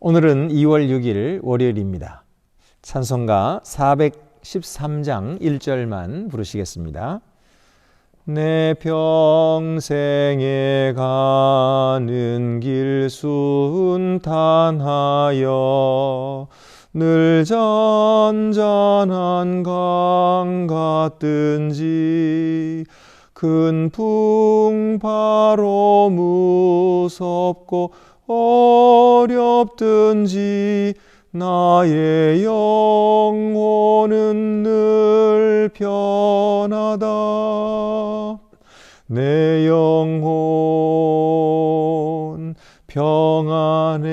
오늘은 2월 6일 월요일입니다. 찬송가 413장 1절만 부르시겠습니다. 내 평생에 가는 길 순탄하여 늘 잔잔한 강 같든지 큰 풍파로 무섭고 어렵든지 나의 영혼은 늘 편하다. 내 영혼 평안해.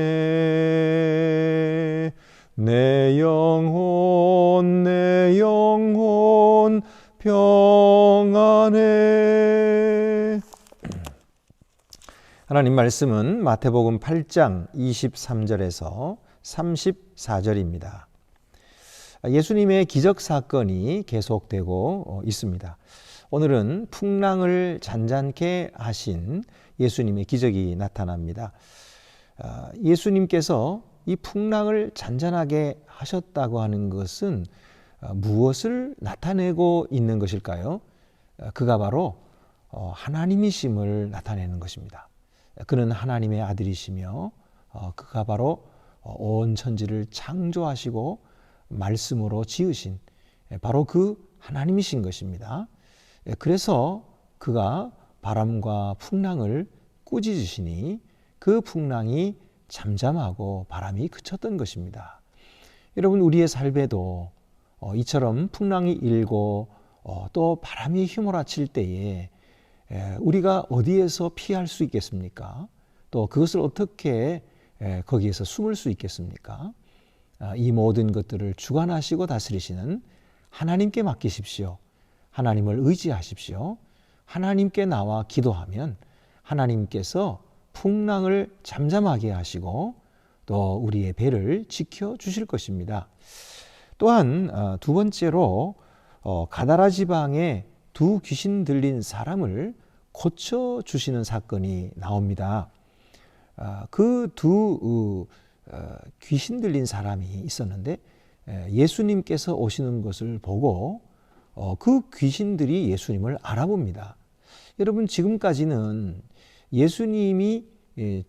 내 영혼 평안해. 하나님 말씀은 마태복음 8장 23절에서 34절입니다. 예수님의 기적 사건이 계속되고 있습니다. 오늘은 풍랑을 잔잔케 하신 예수님의 기적이 나타납니다. 예수님께서 이 풍랑을 잔잔하게 하셨다고 하는 것은 무엇을 나타내고 있는 것일까요? 그가 바로 하나님이심을 나타내는 것입니다. 그는 하나님의 아들이시며 그가 바로 온 천지를 창조하시고 말씀으로 지으신 바로 그 하나님이신 것입니다. 그래서 그가 바람과 풍랑을 꾸짖으시니 그 풍랑이 잠잠하고 바람이 그쳤던 것입니다. 여러분, 우리의 삶에도 이처럼 풍랑이 일고 또 바람이 휘몰아칠 때에 우리가 어디에서 피할 수 있겠습니까? 또 그것을 어떻게 거기에서 숨을 수 있겠습니까? 이 모든 것들을 주관하시고 다스리시는 하나님께 맡기십시오. 하나님을 의지하십시오. 하나님께 나와 기도하면 하나님께서 풍랑을 잠잠하게 하시고 또 우리의 배를 지켜주실 것입니다. 또한 두 번째로 가다라 지방에 두 귀신 들린 사람을 고쳐주시는 사건이 나옵니다. 그 두 귀신 들린 사람이 있었는데 예수님께서 오시는 것을 보고 그 귀신들이 예수님을 알아봅니다. 여러분, 지금까지는 예수님이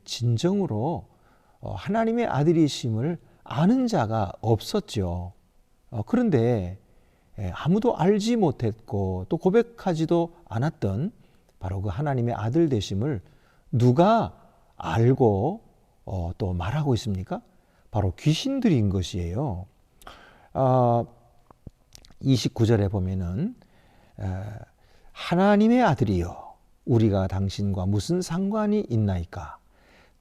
진정으로 하나님의 아들이심을 아는 자가 없었죠. 그런데 아무도 알지 못했고 또 고백하지도 않았던 바로 그 하나님의 아들 되심을 누가 알고 또 말하고 있습니까? 바로 귀신들인 것이에요. 29절에 보면은 하나님의 아들이여 우리가 당신과 무슨 상관이 있나이까?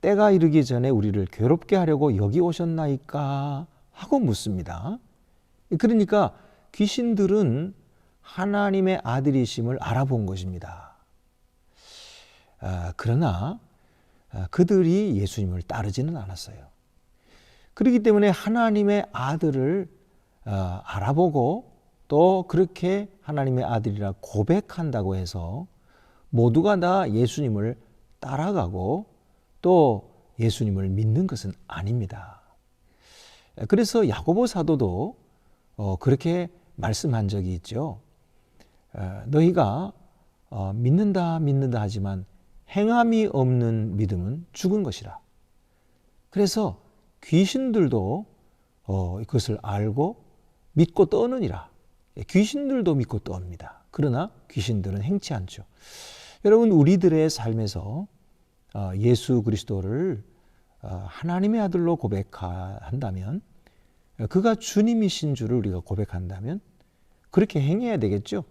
때가 이르기 전에 우리를 괴롭게 하려고 여기 오셨나이까? 하고 묻습니다. 그러니까 귀신들은 하나님의 아들이심을 알아본 것입니다. 그러나 그들이 예수님을 따르지는 않았어요. 그렇기 때문에 하나님의 아들을 알아보고 또 그렇게 하나님의 아들이라 고백한다고 해서 모두가 다 예수님을 따라가고 또 예수님을 믿는 것은 아닙니다. 그래서 야고보 사도도 그렇게 말씀한 적이 있죠. 너희가 믿는다 하지만 행함이 없는 믿음은 죽은 것이라. 그래서 귀신들도 그것을 알고 믿고 떠느니라. 귀신들도 믿고 떠옵니다. 그러나 귀신들은 행치 않죠. 여러분, 우리들의 삶에서 예수 그리스도를 하나님의 아들로 고백한다면, 그가 주님이신 줄을 우리가 고백한다면 그렇게 행해야 되겠죠.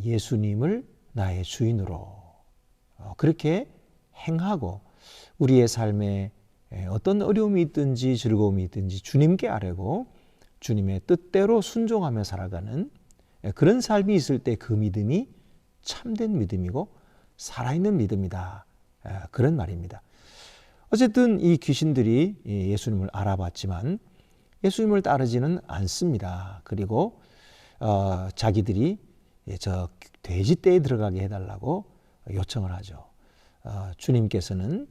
예수님을 나의 주인으로 그렇게 행하고 우리의 삶에 어떤 어려움이 있든지 즐거움이 있든지 주님께 아뢰고 주님의 뜻대로 순종하며 살아가는 그런 삶이 있을 때 그 믿음이 참된 믿음이고 살아있는 믿음이다. 그런 말입니다. 어쨌든 이 귀신들이 예수님을 알아봤지만 예수님을 따르지는 않습니다. 그리고 자기들이 저 돼지떼에 들어가게 해달라고 요청을 하죠. 주님께서는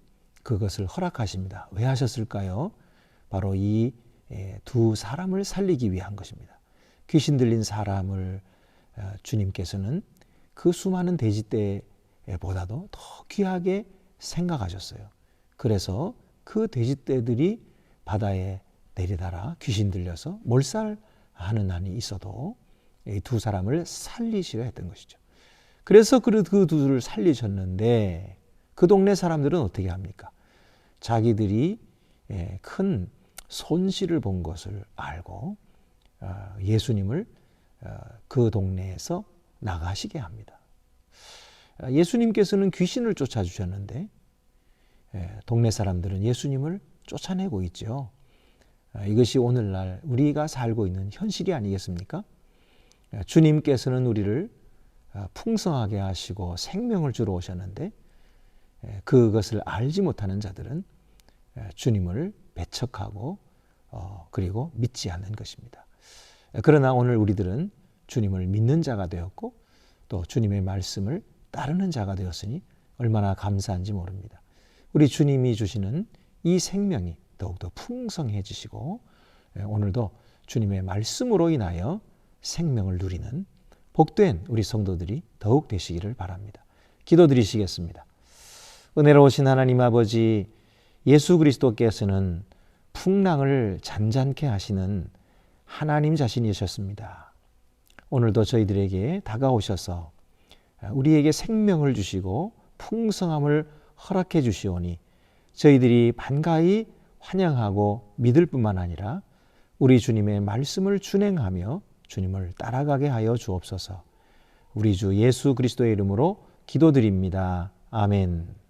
그것을 허락하십니다. 왜 하셨을까요? 바로 이 두 사람을 살리기 위한 것입니다. 귀신 들린 사람을 주님께서는 그 수많은 돼지떼보다도 더 귀하게 생각하셨어요. 그래서 그 돼지떼들이 바다에 내리다라 귀신 들려서 몰살하는 한이 있어도 이 두 사람을 살리시려 했던 것이죠. 그래서 그 둘을 살리셨는데 그 동네 사람들은 어떻게 합니까? 자기들이 큰 손실을 본 것을 알고 예수님을 그 동네에서 나가시게 합니다. 예수님께서는 귀신을 쫓아주셨는데 동네 사람들은 예수님을 쫓아내고 있죠. 이것이 오늘날 우리가 살고 있는 현실이 아니겠습니까? 주님께서는 우리를 풍성하게 하시고 생명을 주러 오셨는데 그것을 알지 못하는 자들은 주님을 배척하고 그리고 믿지 않는 것입니다. 그러나 오늘 우리들은 주님을 믿는 자가 되었고 또 주님의 말씀을 따르는 자가 되었으니 얼마나 감사한지 모릅니다. 우리 주님이 주시는 이 생명이 더욱더 풍성해지시고 오늘도 주님의 말씀으로 인하여 생명을 누리는 복된 우리 성도들이 더욱 되시기를 바랍니다. 기도드리시겠습니다. 은혜로우신 하나님 아버지, 예수 그리스도께서는 풍랑을 잔잔케 하시는 하나님 자신이셨습니다. 오늘도 저희들에게 다가오셔서 우리에게 생명을 주시고 풍성함을 허락해 주시오니 저희들이 반가이 환영하고 믿을 뿐만 아니라 우리 주님의 말씀을 준행하며 주님을 따라가게 하여 주옵소서. 우리 주 예수 그리스도의 이름으로 기도드립니다. 아멘.